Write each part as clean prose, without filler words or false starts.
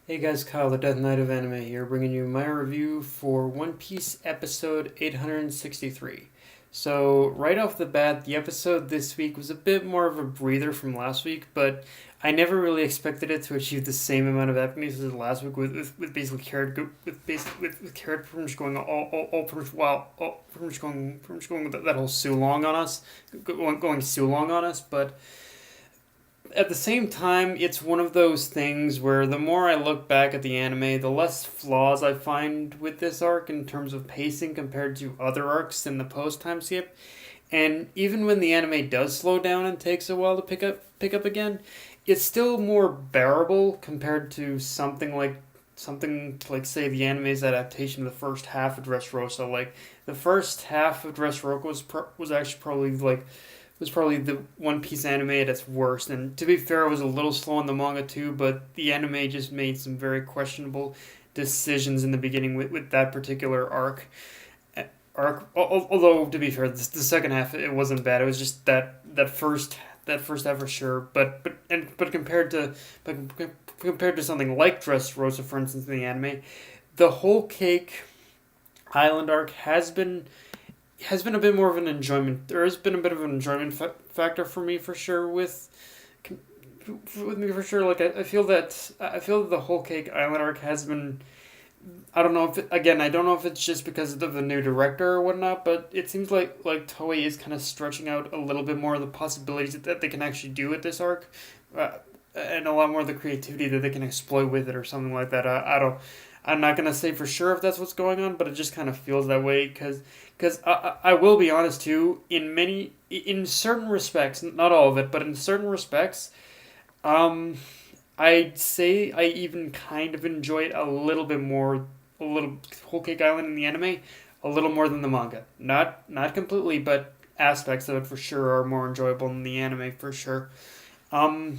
Hey guys, Kyle, the Death Knight of Anime here, bringing you my review for One Piece episode 863. So, right off the bat, the episode this week was a bit more of a breather from last week, but I never really expected it to achieve the same amount of epicness as last week with basically with Carrot pretty much going all pretty much pretty much going with that whole Sue Long on us, going Sue Long on us, but at the same time, it's one of those things where the more I look back at the anime, the less flaws I find with this arc in terms of pacing compared to other arcs in the post time skip. And even when the anime does slow down and takes a while to pick up again, it's still more bearable compared to something like say the anime's adaptation of the first half of Dressrosa. Like the first half of Dressrosa was actually probably the One Piece anime at its worst. And to be fair, it was a little slow in the manga too, but the anime just made some very questionable decisions in the beginning with that particular Although to be fair, the second half it wasn't bad. It was just that first half for sure. But compared to something like Dressrosa, for instance, in the anime, the whole Cake Island arc has been a bit more of an enjoyment. There has been a bit of an enjoyment factor for me for sure with me for sure. Like I feel that the whole Cake Island arc has been. I don't know if I don't know if it's just because of the new director or whatnot, but it seems like Toei is kind of stretching out a little bit more of the possibilities that they can actually do with this arc, and a lot more of the creativity that they can exploit with it or something like that. I don't. I'm not gonna say for sure if that's what's going on, but it just kind of feels that way because I will be honest too. In certain respects, not all of it, but in certain respects, um, I'd say I even kind of enjoy it a little bit more, a little Whole Cake Island in the anime, a little more than the manga. Not completely, but aspects of it for sure are more enjoyable than the anime for sure. Um,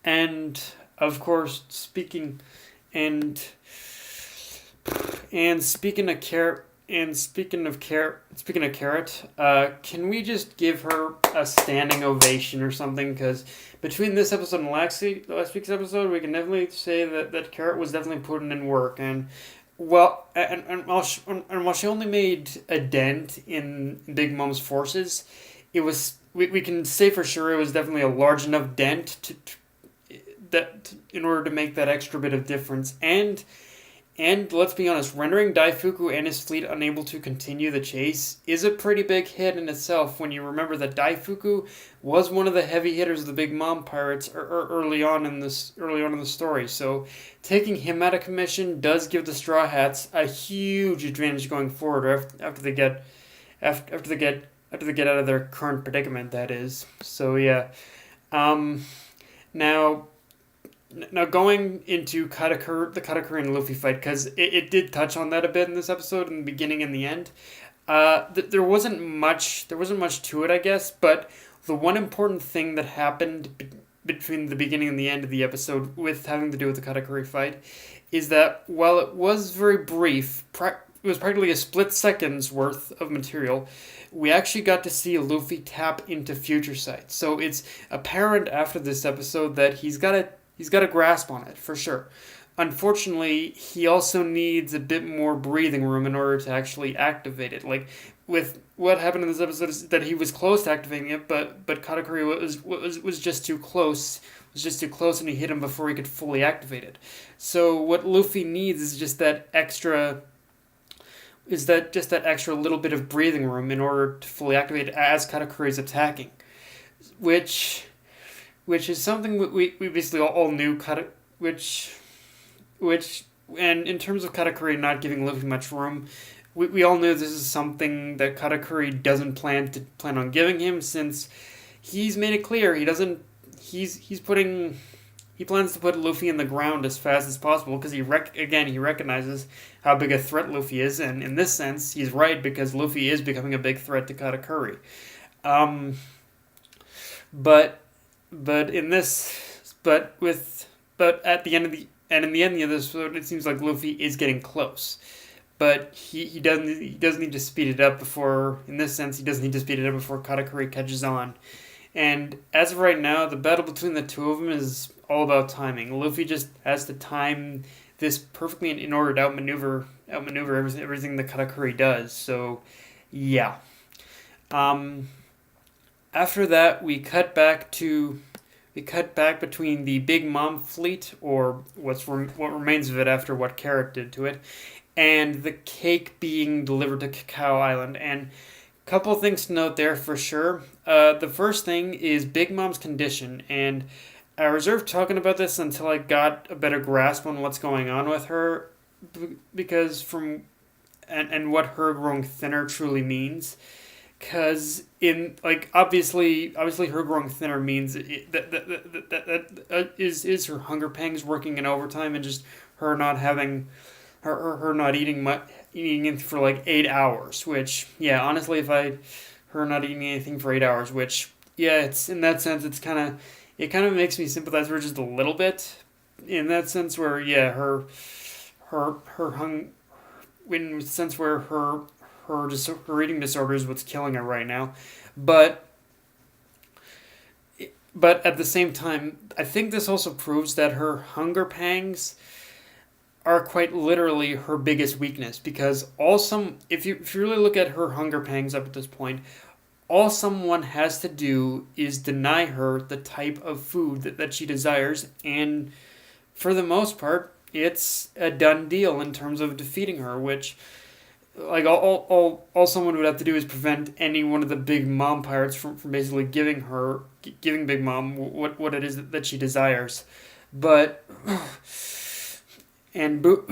and of course, and speaking of carrot, speaking of carrot, can we just give her a standing ovation or something? Because between this episode and last week's episode, we can definitely say that carrot was definitely putting in work. And while she only made a dent in Big Mom's forces, we can say for sure it was definitely a large enough dent in order to make that extra bit of difference. And let's be honest, rendering Daifuku and his fleet unable to continue the chase is a pretty big hit in itself when you remember that Daifuku was one of the heavy hitters of the Big Mom pirates early on in the story. So taking him out of commission does give the Straw Hats a huge advantage going forward after they get out of their current predicament, that is. So yeah. Um now Now, going into the Katakuri and Luffy fight, because it did touch on that a bit in this episode, in the beginning and the end. There wasn't much to it, I guess. But the one important thing that happened between the beginning and the end of the episode, with having to do with the Katakuri fight, is that while it was very brief, it was practically a split second's worth of material. We actually got to see Luffy tap into future sight. So it's apparent after this episode that he's got a grasp on it, for sure. Unfortunately, he also needs a bit more breathing room in order to actually activate it. Like, with what happened in this episode is that he was close to activating it, but Katakuri was just too close. Was just too close, and he hit him before he could fully activate it. So what Luffy needs is that extra little bit of breathing room in order to fully activate it as Katakuri is attacking, which is something we basically all knew. Which and in terms of Katakuri not giving Luffy much room, we all knew this is something that Katakuri doesn't plan on giving him, since he's made it clear he plans to put Luffy in the ground as fast as possible, because he recognizes how big a threat Luffy is, and in this sense he's right, because Luffy is becoming a big threat to Katakuri. Um, but but in this but with but at the end of the and in the end of this episode, it seems like Luffy is getting close, but he doesn't need to speed it up before. In this sense, he doesn't need to speed it up before Katakuri catches on. And as of right now, the battle between the two of them is all about timing. Luffy just has to time this perfectly in order to outmaneuver everything the Katakuri does. So, yeah. Um, After that, we cut back between the Big Mom fleet, or what remains of it after what Carrot did to it, and the cake being delivered to Cacao Island. And a couple of things to note there for sure. The first thing is Big Mom's condition, and I reserved talking about this until I got a better grasp on what's going on with her, because and what her growing thinner truly means. Because in like obviously her growing thinner means is her hunger pangs working in overtime, and just her not having her not eating much, eating for like 8 hours. Which, yeah, honestly, if I her not eating anything for 8 hours, which, yeah, it's in that sense, it kind of makes me sympathize with her just a little bit, in that sense where, yeah, her hung in the sense where her eating disorder is what's killing her right now. But at the same time, I think this also proves that her hunger pangs are quite literally her biggest weakness, because if you really look at her hunger pangs up at this point, all someone has to do is deny her the type of food that she desires, and for the most part, it's a done deal in terms of defeating her, which, like, all someone would have to do is prevent any one of the Big Mom pirates from basically giving Big Mom what it is that she desires. But and boom,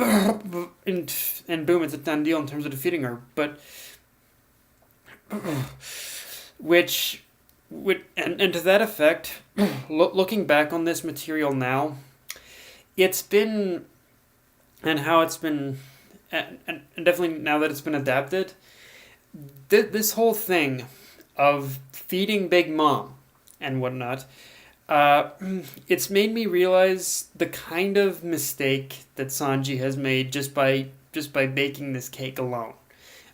and boom, it's a done deal in terms of defeating her. But which would and to that effect, looking back on this material now, it's been and how it's been. And definitely now that it's been adapted, this whole thing of feeding Big Mom and whatnot, it's made me realize the kind of mistake that Sanji has made just by baking this cake alone.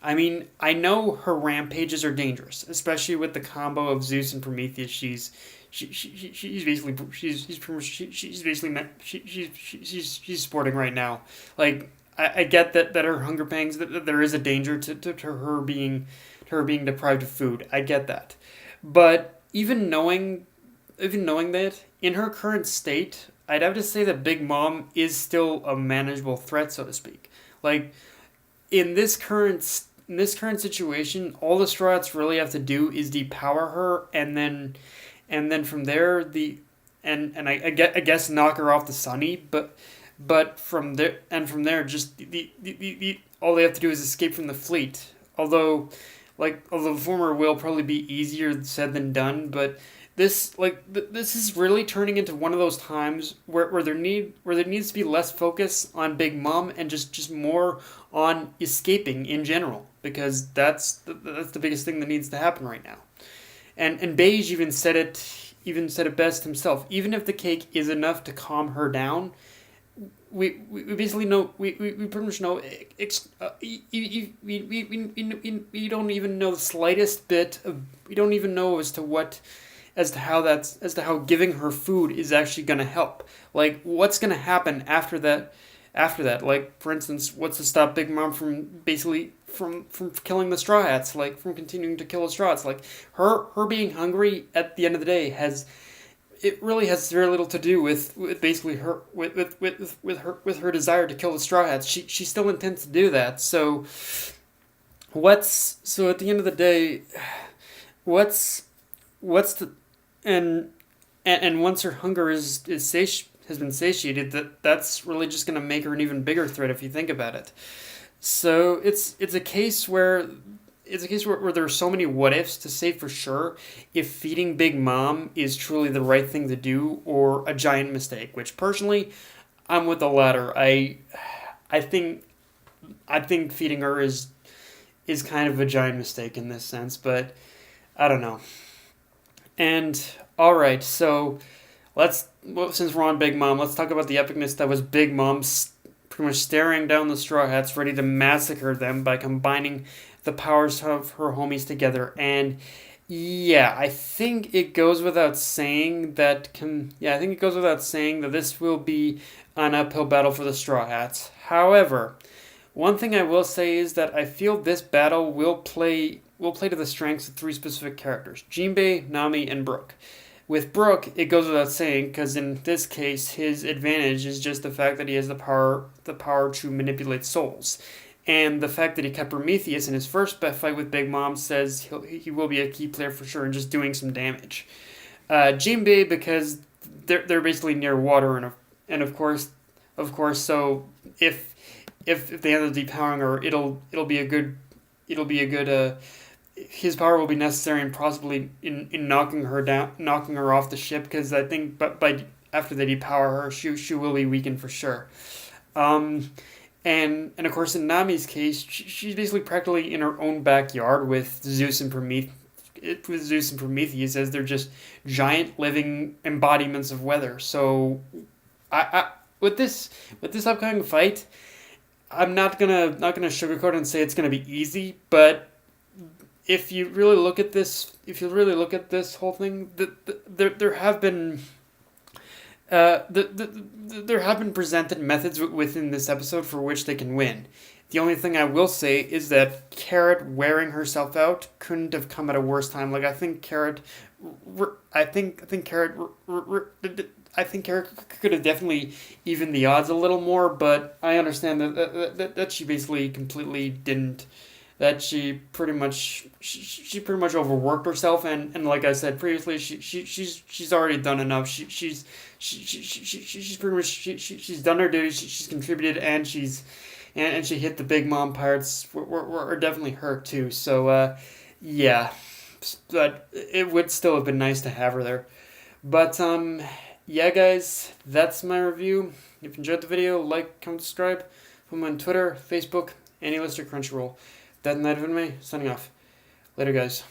I mean, I know her rampages are dangerous, especially with the combo of Zeus and Prometheus. She's sporting right now. Like, I get that her hunger pangs, that there is a danger to her being deprived of food. I get that, but even knowing that, in her current state, I'd have to say that Big Mom is still a manageable threat, so to speak. Like, in this current situation, all the Straw Hats really have to do is depower her, and then from there I guess knock her off the Sunny, but from there, just all they have to do is escape from the fleet. Although the former will probably be easier said than done, but this is really turning into one of those times where there needs to be less focus on Big Mom and just more on escaping in general, because that's the biggest thing that needs to happen right now. And Beige even said it best himself. Even if the cake is enough to calm her down, we basically know we pretty much know we don't even know the slightest bit of, we don't even know as to how giving her food is actually going to help. Like, what's going to happen after that, like, for instance, what's to stop Big Mom from basically from killing the Straw Hats, like from continuing to kill the Straw Hats? Like, her being hungry at the end of the day really has very little to do with basically her with her desire to kill the Straw Hats. She still intends to do that. So at the end of the day, what's the and once her hunger has been satiated, that's really just going to make her an even bigger threat if you think about it. So it's a case where there are so many what ifs to say for sure if feeding Big Mom is truly the right thing to do or a giant mistake, which personally I'm with the latter. I think feeding her is kind of a giant mistake in this sense, but I don't know. And all right, so since we're on Big Mom, let's talk about the epicness that was Big Mom pretty much staring down the Straw Hats, ready to massacre them by combining the powers of her homies together. And Yeah, I think it goes without saying that I think it goes without saying that this will be an uphill battle for the Straw Hats. However, one thing I will say is that I feel this battle will play to the strengths of three specific characters: Jinbei, Nami, and Brook. With Brook, it goes without saying because in this case, his advantage is just the fact that he has the power to manipulate souls, and the fact that he kept Prometheus in his first fight with Big Mom says he will be a key player for sure and just doing some damage. Jinbei because they're basically near water and of course so if they end up depowering her, it'll be a good his power will be necessary and possibly in knocking her off the ship because I think but by after they depower her, she will be weakened for sure. Um, and of course in Nami's case, she's basically practically in her own backyard with Zeus and Prometheus as they're just giant living embodiments of weather. So I with this upcoming fight, I'm not gonna sugarcoat and say it's gonna be easy, but if you really look at this whole thing, there have been there have been presented methods within this episode for which they can win. The only thing I will say is that Carrot wearing herself out couldn't have come at a worse time. Like I think Carrot could have definitely evened the odds a little more, but I understand that she basically completely didn't. That she pretty much overworked herself, and like I said previously, she's already done enough. She's pretty much she's done her duty. She's contributed, and she hit the big mom parts were definitely hurt too. So yeah, but it would still have been nice to have her there. But yeah, guys, that's my review. If you enjoyed the video, like, comment, subscribe. I'm on Twitter, Facebook, AnyLister, Crunchyroll. That Night of Anime, signing off. Later, guys.